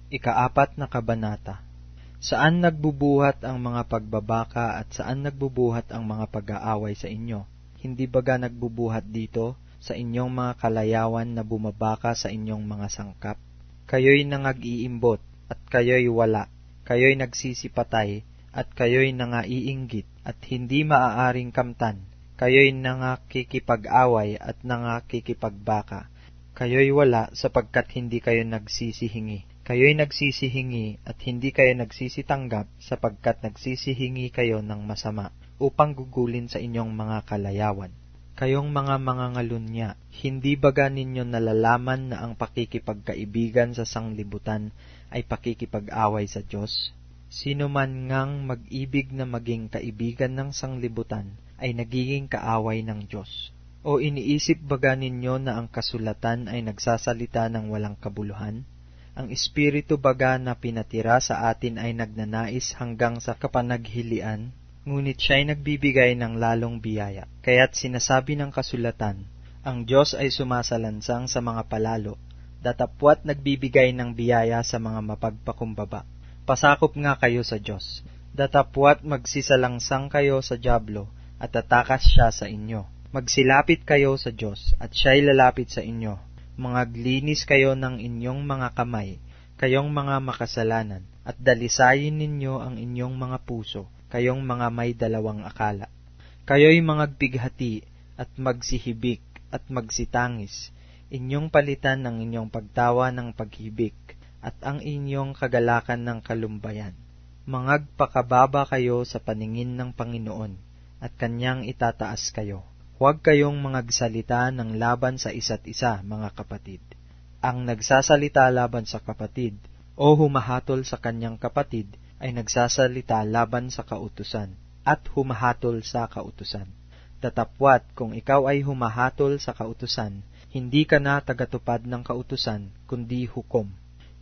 Ikaapat na kabanata. Saan nagbubuhat ang mga pagbabaka at saan nagbubuhat ang mga pag-aaway sa inyo? Hindi baga nagbubuhat dito sa inyong mga kalayawan na bumabaka sa inyong mga sangkap? Kayo'y nangag-iimbot at kayo'y wala. Kayo'y nagsisipatay at kayo'y nangaiinggit at hindi maaaring kamtan. Kayo'y nangakikipag-away at nangakikipagbaka. Kayo'y wala sapagkat hindi kayo nagsisihingi. Kayo'y nagsisihingi at hindi kayo nagsisitanggap sapagkat nagsisihingi kayo ng masama upang gugulin sa inyong mga kalayawan. Kayong mga mangangalunya, hindi baga ninyo nalalaman na ang pakikipagkaibigan sa sanglibutan ay pakikipag-away sa Diyos? Sino man ngang mag-ibig na maging kaibigan ng sanglibutan ay nagiging kaaway ng Diyos. O iniisip baga ninyo na ang kasulatan ay nagsasalita ng walang kabuluhan? Ang Espiritu baga na pinatira sa atin ay nagnanais hanggang sa kapanaghilian, ngunit siya'y nagbibigay ng lalong biyaya. Kaya't sinasabi ng kasulatan, ang Diyos ay sumasalansang sa mga palalo, datapwat nagbibigay ng biyaya sa mga mapagpakumbaba. Pasakop nga kayo sa Diyos, datapwat magsisalangsang kayo sa dyablo, at tatakas siya sa inyo. Magsilapit kayo sa Diyos, at siya'y lalapit sa inyo. Mangaglinis kayo ng inyong mga kamay, kayong mga makasalanan, at dalisayin ninyo ang inyong mga puso, kayong mga may dalawang akala. Kayo'y mangagbighati, at magsihibik, at magsitangis, inyong palitan ng inyong pagtawa ng paghibik, at ang inyong kagalakan ng kalumbayan. Mangagpakababa kayo sa paningin ng Panginoon, at kanyang itataas kayo. Huwag kayong mangagsalita ng laban sa isa't isa, mga kapatid. Ang nagsasalita laban sa kapatid o humahatol sa kanyang kapatid ay nagsasalita laban sa kautusan at humahatol sa kautusan. Datapwat kung ikaw ay humahatol sa kautusan, hindi ka na tagatupad ng kautusan, kundi hukom.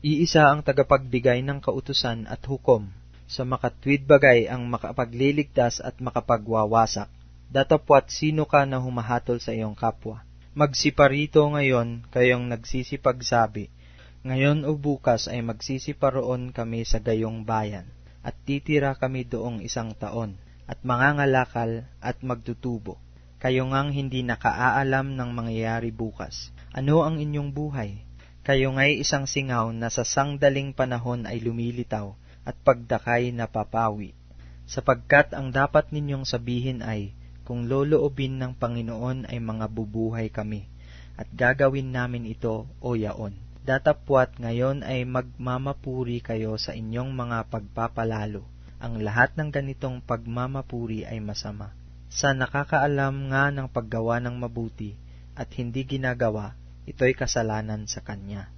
Iisa ang tagapagbigay ng kautusan at hukom. Sa makatwid bagay ang makapagliligtas at makapagwawasak. Datapwat sino ka na humahatol sa iyong kapwa. Magsiparito ngayon kayong nagsisipagsabi, ngayon o bukas ay magsisiparoon kami sa gayong bayan, at titira kami doong 1 taon, at mangangalakal at magtutubo. Kayo ngang hindi nakaalam ng mangyayari bukas. Ano ang inyong buhay? Kayo nga'y isang singaw na sa sangdaling panahon ay lumilitaw, at pagdakay napapawi. Sapagkat ang dapat ninyong sabihin ay, kung loloobin ng Panginoon ay mga bubuhay kami, at gagawin namin ito o yaon. Datapwat ngayon ay magmamapuri kayo sa inyong mga pagpapalalo. Ang lahat ng ganitong pagmamapuri ay masama. Sa nakakaalam nga ng paggawa ng mabuti at hindi ginagawa, ito'y kasalanan sa kanya.